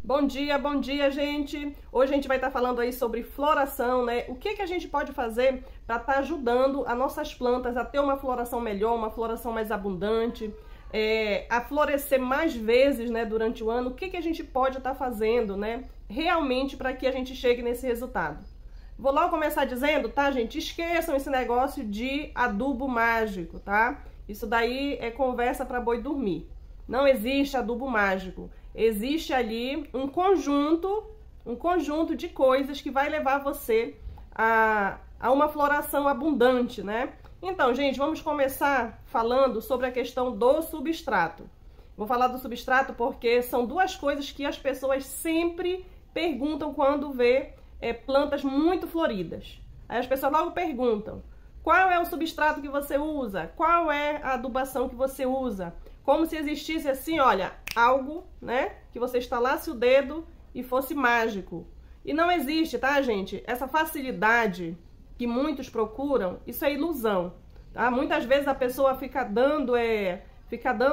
Bom dia, gente! Hoje a gente vai estar falando aí sobre floração, né? O que a gente pode fazer para estar ajudando as nossas plantas a ter uma floração melhor, uma floração mais abundante, a florescer mais vezes, né, durante o ano. O que a gente pode estar fazendo, né, realmente para que a gente chegue nesse resultado. Vou logo começar dizendo, tá, gente? Esqueçam esse negócio de adubo mágico, tá? Isso daí é conversa para boi dormir. Não existe adubo mágico. Existe ali um conjunto de coisas que vai levar você a uma floração abundante, né? Então, gente, vamos começar falando sobre a questão do substrato. Vou falar do substrato porque são duas coisas que as pessoas sempre perguntam quando vê plantas muito floridas. Aí as pessoas logo perguntam: qual é o substrato que você usa? Qual é a adubação que você usa? Como se existisse assim, olha, algo, né, que você estalasse o dedo e fosse mágico. E não existe, tá, gente? Essa facilidade que muitos procuram, isso é ilusão, tá? Muitas vezes a pessoa fica dando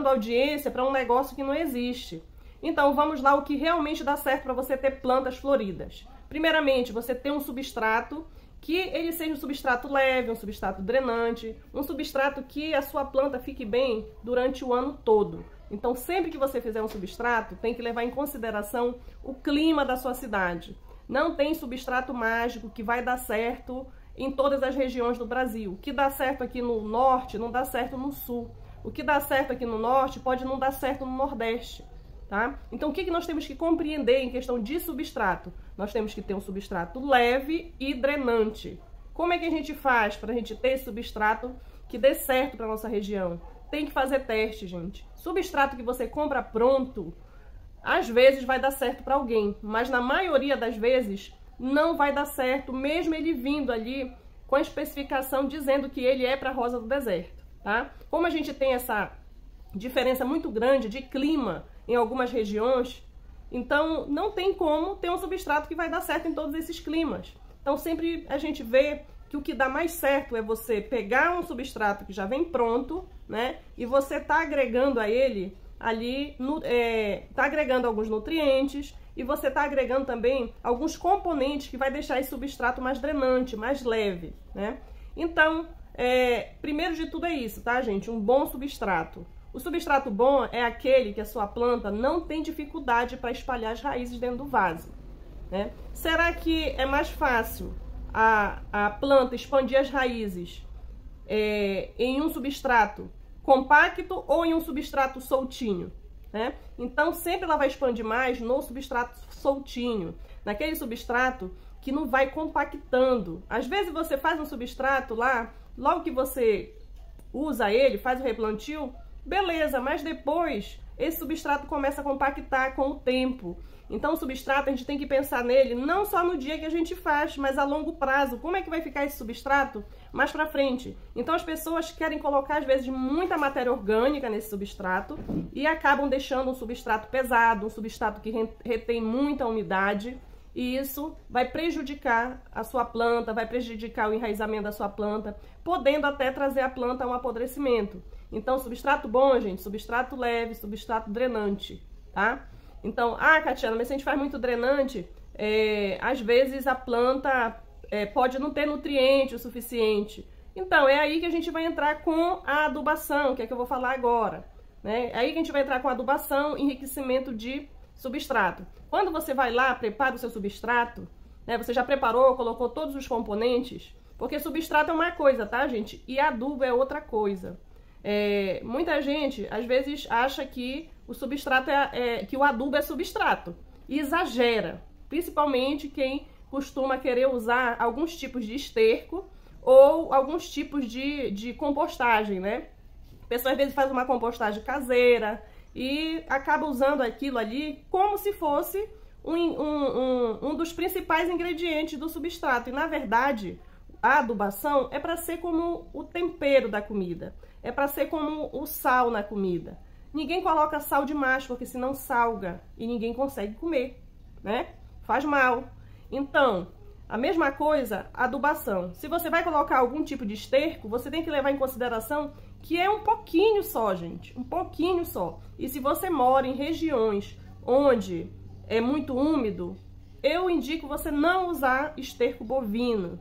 audiência para um negócio que não existe. Então, vamos lá o que realmente dá certo para você ter plantas floridas. Primeiramente, você tem um substrato que ele seja um substrato leve, um substrato drenante, um substrato que a sua planta fique bem durante o ano todo. Então, sempre que você fizer um substrato, tem que levar em consideração o clima da sua cidade. Não tem substrato mágico que vai dar certo em todas as regiões do Brasil. O que dá certo aqui no norte não dá certo no sul. O que dá certo aqui no norte pode não dar certo no nordeste. Tá? Então, o que nós temos que compreender em questão de substrato? Nós temos que ter um substrato leve e drenante. Como é que a gente faz para a gente ter esse substrato que dê certo para a nossa região? Tem que fazer teste, gente. Substrato que você compra pronto, às vezes vai dar certo para alguém, mas na maioria das vezes não vai dar certo, mesmo ele vindo ali com a especificação dizendo que ele é para rosa do deserto. Tá? Como a gente tem essa diferença muito grande de clima em algumas regiões, então não tem como ter um substrato que vai dar certo em todos esses climas. Então sempre a gente vê que o que dá mais certo é você pegar um substrato que já vem pronto, né, e você tá agregando a ele ali, tá agregando alguns nutrientes e você tá agregando também alguns componentes que vai deixar esse substrato mais drenante, mais leve, né? Então, primeiro de tudo é isso, tá, gente? Um bom substrato. O substrato bom é aquele que a sua planta não tem dificuldade para espalhar as raízes dentro do vaso, né? Será que é mais fácil a planta expandir as raízes em um substrato compacto ou em um substrato soltinho, né? Então, sempre ela vai expandir mais no substrato soltinho, naquele substrato que não vai compactando. Às vezes você faz um substrato lá, logo que você usa ele, faz o replantio, beleza, mas depois esse substrato começa a compactar com o tempo. Então o substrato a gente tem que pensar nele não só no dia que a gente faz, mas a longo prazo. Como é que vai ficar esse substrato mais pra frente? Então as pessoas querem colocar às vezes muita matéria orgânica nesse substrato e acabam deixando um substrato pesado, um substrato que retém muita umidade. E isso vai prejudicar a sua planta, vai prejudicar o enraizamento da sua planta, podendo até trazer a planta a um apodrecimento. Então, substrato bom, gente, substrato leve, substrato drenante, tá? Então, Catiana, mas se a gente faz muito drenante, às vezes a planta pode não ter nutriente o suficiente. Então, é aí que a gente vai entrar com a adubação, que é que eu vou falar agora, né? É aí que a gente vai entrar com a adubação, enriquecimento de substrato. Quando você vai lá, prepara o seu substrato, né? Você já preparou, colocou todos os componentes, porque substrato é uma coisa, tá, gente? E adubo é outra coisa. Muita gente às vezes acha que o substrato que o adubo é substrato e exagera, principalmente quem costuma querer usar alguns tipos de esterco ou alguns tipos de compostagem, né? A pessoa às vezes faz uma compostagem caseira e acaba usando aquilo ali como se fosse um dos principais ingredientes do substrato. E na verdade a adubação é para ser como o tempero da comida, é para ser como o sal na comida. Ninguém coloca sal demais, porque senão salga e ninguém consegue comer, né? Faz mal. Então, a mesma coisa, adubação. Se você vai colocar algum tipo de esterco, você tem que levar em consideração que é um pouquinho só, gente, um pouquinho só. E se você mora em regiões onde é muito úmido, eu indico você não usar esterco bovino,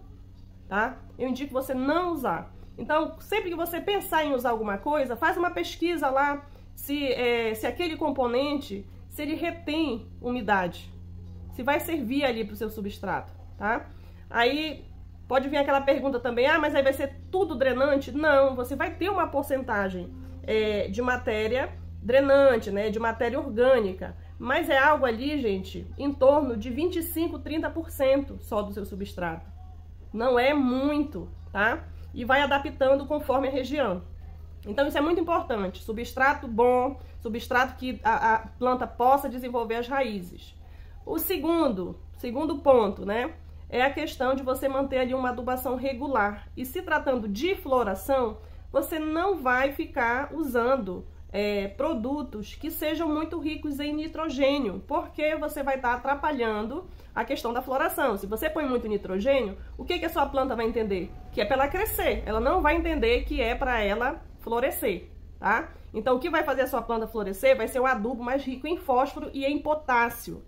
tá? Eu indico você não usar. Então, sempre que você pensar em usar alguma coisa, faz uma pesquisa lá se aquele componente, se ele retém umidade, se vai servir ali para o seu substrato, tá? Aí pode vir aquela pergunta também, ah, mas aí vai ser tudo drenante? Não, você vai ter uma porcentagem de matéria drenante, né, de matéria orgânica, mas é algo ali, gente, em torno de 25, 30% só do seu substrato. Não é muito, tá? E vai adaptando conforme a região. Então isso é muito importante, substrato bom, substrato que a planta possa desenvolver as raízes. O segundo ponto, né, é a questão de você manter ali uma adubação regular. E se tratando de floração, você não vai ficar usando produtos que sejam muito ricos em nitrogênio, porque você vai estar atrapalhando a questão da floração. Se você põe muito nitrogênio, o que a sua planta vai entender? Que é para ela crescer, ela não vai entender que é para ela florescer, tá? Então o que vai fazer a sua planta florescer vai ser um adubo mais rico em fósforo e em potássio,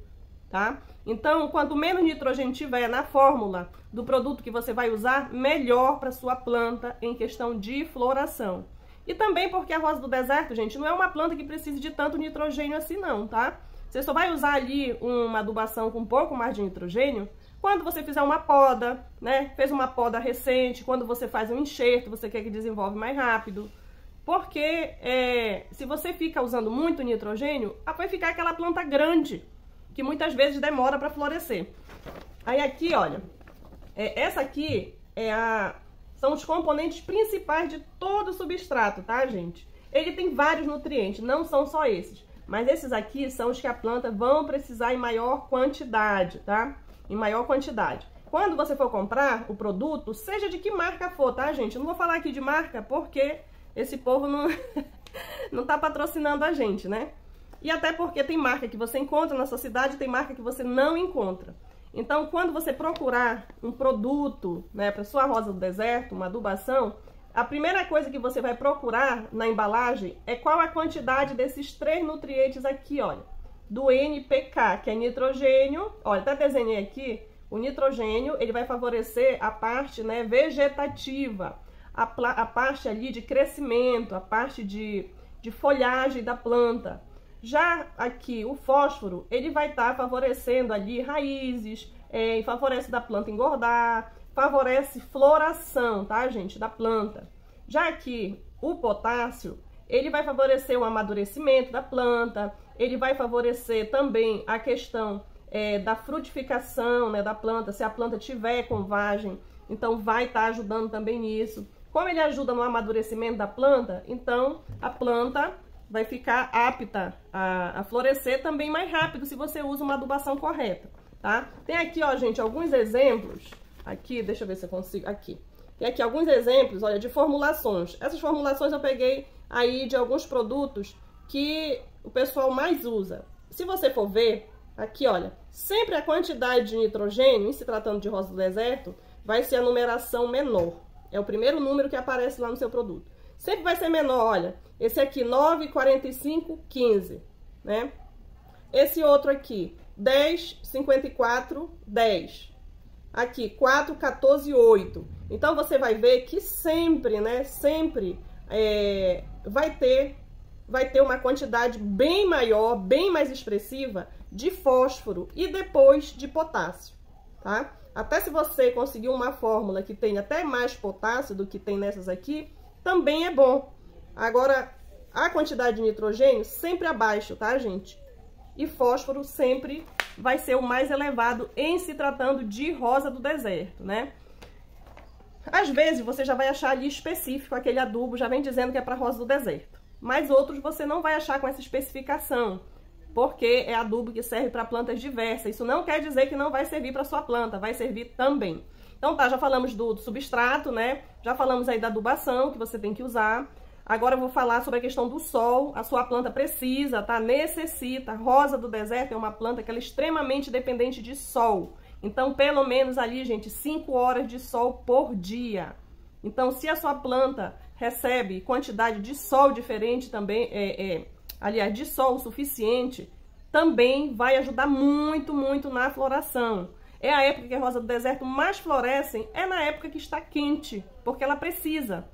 tá? Então, quanto menos nitrogênio tiver na fórmula do produto que você vai usar, melhor para sua planta em questão de floração. E também porque a rosa do deserto, gente, não é uma planta que precise de tanto nitrogênio assim não, tá? Você só vai usar ali uma adubação com um pouco mais de nitrogênio quando você fizer uma poda, né? Fez uma poda recente, quando você faz um enxerto, você quer que desenvolve mais rápido. Porque se você fica usando muito nitrogênio, vai ficar aquela planta grande, que muitas vezes demora para florescer. Aí aqui, olha, essa aqui são os componentes principais de todo o substrato, tá, gente? Ele tem vários nutrientes, não são só esses. Mas esses aqui são os que a planta vão precisar em maior quantidade, tá? Em maior quantidade. Quando você for comprar o produto, seja de que marca for, tá, gente? Eu não vou falar aqui de marca porque esse povo não tá patrocinando a gente, né? E até porque tem marca que você encontra na sua cidade e tem marca que você não encontra. Então, quando você procurar um produto, né, para sua rosa do deserto, uma adubação, a primeira coisa que você vai procurar na embalagem é qual a quantidade desses 3 nutrientes aqui, olha, do NPK, que é nitrogênio. Olha, até desenhei aqui, o nitrogênio, ele vai favorecer a parte, né, vegetativa, a parte ali de crescimento, a parte de folhagem da planta. Já aqui, o fósforo, ele vai estar favorecendo ali raízes, favorece da planta engordar, favorece floração, tá, gente, da planta. Já aqui, o potássio, ele vai favorecer o amadurecimento da planta, ele vai favorecer também a questão da frutificação, né, da planta, se a planta tiver com vagem, então vai estar ajudando também nisso. Como ele ajuda no amadurecimento da planta, então a planta vai ficar apta a florescer também mais rápido se você usa uma adubação correta, tá? Tem aqui, ó, gente, alguns exemplos. Aqui, deixa eu ver se eu consigo. Aqui. Tem aqui alguns exemplos, olha, de formulações. Essas formulações eu peguei aí de alguns produtos que o pessoal mais usa. Se você for ver, aqui, olha, sempre a quantidade de nitrogênio, em se tratando de rosa do deserto, vai ser a numeração menor. É o primeiro número que aparece lá no seu produto. Sempre vai ser menor, olha. Esse aqui, 9, 45, 15, né? Esse outro aqui, 10, 54, 10. Aqui, 4, 14, 8. Então, você vai ver que sempre, né? Sempre vai ter uma quantidade bem maior, bem mais expressiva de fósforo e depois de potássio, tá? Até se você conseguir uma fórmula que tenha até mais potássio do que tem nessas aqui, também é bom. Agora, a quantidade de nitrogênio sempre abaixo, tá, gente? E fósforo sempre vai ser o mais elevado em se tratando de rosa do deserto, né? Às vezes, você já vai achar ali específico, aquele adubo já vem dizendo que é para rosa do deserto. Mas outros você não vai achar com essa especificação, porque é adubo que serve para plantas diversas. Isso não quer dizer que não vai servir para sua planta, vai servir também. Então tá, já falamos do substrato, né? Já falamos aí da adubação que você tem que usar. Agora eu vou falar sobre a questão do sol. A sua planta precisa, tá? Necessita. Rosa do deserto é uma planta que ela é extremamente dependente de sol. Então, pelo menos ali, gente, 5 horas de sol por dia. Então, se a sua planta recebe quantidade de sol diferente também, aliás, de sol suficiente, também vai ajudar muito, muito na floração. É a época que a rosa do deserto mais florescem, é na época que está quente, porque ela precisa.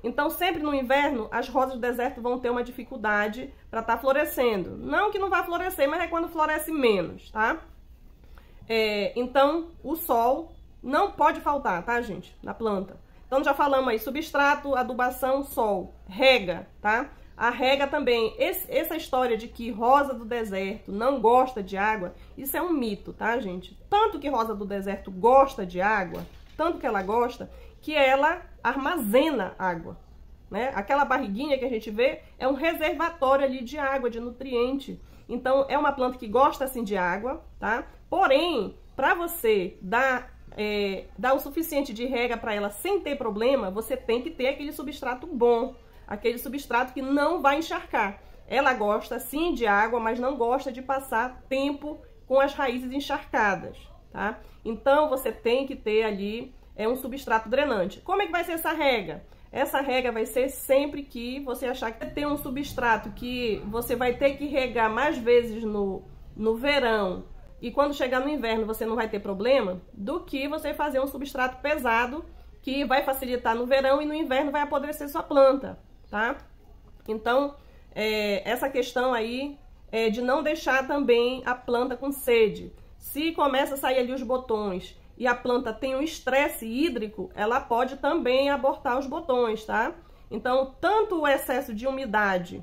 Então, sempre no inverno, as rosas do deserto vão ter uma dificuldade para estar florescendo. Não que não vá florescer, mas é quando floresce menos, tá? Então, o sol não pode faltar, tá, gente? Na planta. Então, já falamos aí, substrato, adubação, sol, rega, tá? A rega também, essa história de que rosa do deserto não gosta de água, isso é um mito, tá, gente? Tanto que rosa do deserto gosta de água, tanto que ela gosta, que ela armazena água, né? Aquela barriguinha que a gente vê é um reservatório ali de água, de nutriente. Então, é uma planta que gosta, assim, de água, tá? Porém, para você dar o suficiente de rega para ela sem ter problema, você tem que ter aquele substrato bom. Aquele substrato que não vai encharcar. Ela gosta sim de água, mas não gosta de passar tempo com as raízes encharcadas, tá? Então, você tem que ter ali um substrato drenante. Como é que vai ser essa rega? Essa rega vai ser sempre que você achar que tem um substrato que você vai ter que regar mais vezes no verão e quando chegar no inverno você não vai ter problema, do que você fazer um substrato pesado que vai facilitar no verão e no inverno vai apodrecer sua planta. Tá? Então, essa questão aí de não deixar também a planta com sede. Se começa a sair ali os botões e a planta tem um estresse hídrico, ela pode também abortar os botões, tá? Então, tanto o excesso de umidade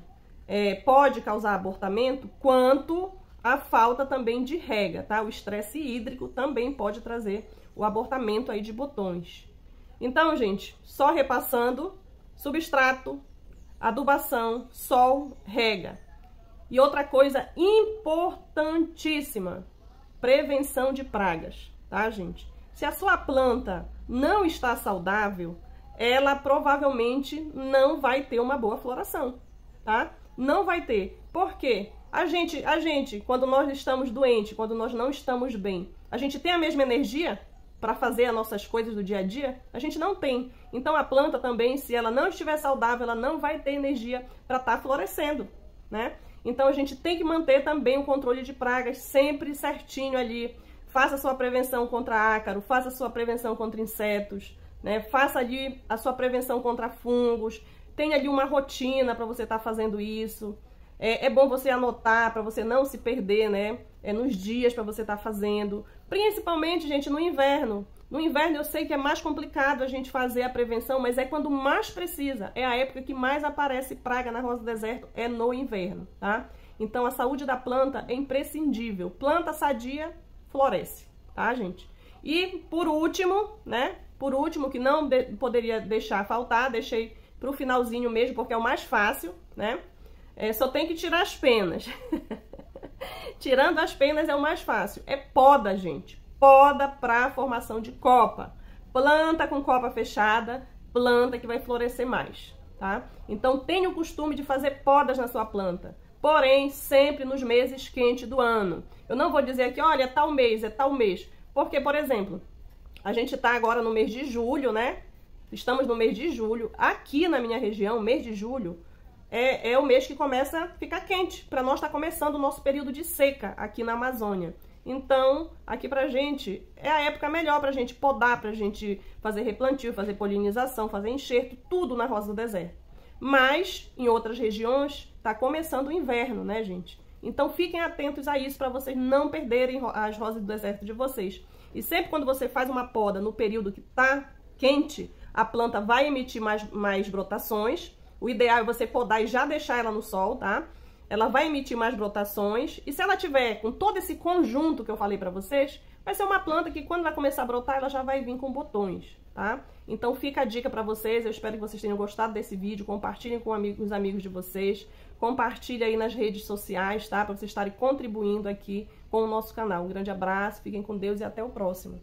pode causar abortamento, quanto a falta também de rega, tá? O estresse hídrico também pode trazer o abortamento aí de botões. Então, gente, só repassando, substrato, adubação, sol, rega. E outra coisa importantíssima, prevenção de pragas, tá, gente? Se a sua planta não está saudável, ela provavelmente não vai ter uma boa floração, tá? Não vai ter. Por quê? A gente, quando nós estamos doentes, quando nós não estamos bem, a gente tem a mesma energia para fazer as nossas coisas do dia a dia? A gente não tem. Então, a planta também, se ela não estiver saudável, ela não vai ter energia para estar florescendo, né? Então, a gente tem que manter também o controle de pragas sempre certinho ali. Faça a sua prevenção contra ácaro, faça a sua prevenção contra insetos, né? Faça ali a sua prevenção contra fungos. Tenha ali uma rotina para você estar fazendo isso. É bom você anotar para você não se perder, né? Nos dias para você estar fazendo. Principalmente, gente, no inverno. No inverno eu sei que é mais complicado a gente fazer a prevenção, mas é quando mais precisa. É a época que mais aparece praga na rosa do deserto, é no inverno, tá? Então a saúde da planta é imprescindível. Planta sadia, floresce, tá, gente? E por último, né? Por último, que não poderia deixar faltar, deixei pro finalzinho mesmo, porque é o mais fácil, né? Só tem que tirar as penas. Tirando as penas é o mais fácil. É poda, gente. Poda para formação de copa. Planta com copa fechada, planta que vai florescer mais, tá? Então, tenha o costume de fazer podas na sua planta. Porém, sempre nos meses quentes do ano. Eu não vou dizer aqui, olha, é tal mês. Porque, por exemplo, a gente tá agora no mês de julho, né? Estamos no mês de julho. Aqui na minha região, mês de julho, é o mês que começa a ficar quente. Para nós tá começando o nosso período de seca aqui na Amazônia. Então, aqui pra gente, é a época melhor pra gente podar, pra gente fazer replantio, fazer polinização, fazer enxerto, tudo na rosa do deserto. Mas, em outras regiões, tá começando o inverno, né, gente? Então, fiquem atentos a isso pra vocês não perderem as rosas do deserto de vocês. E sempre quando você faz uma poda no período que tá quente, a planta vai emitir mais brotações. O ideal é você podar e já deixar ela no sol, tá? Ela vai emitir mais brotações. E se ela tiver com todo esse conjunto que eu falei pra vocês, vai ser uma planta que quando ela começar a brotar, ela já vai vir com botões, tá? Então fica a dica pra vocês. Eu espero que vocês tenham gostado desse vídeo. Compartilhem com os amigos de vocês. Compartilhem aí nas redes sociais, tá? Pra vocês estarem contribuindo aqui com o nosso canal. Um grande abraço, fiquem com Deus e até o próximo.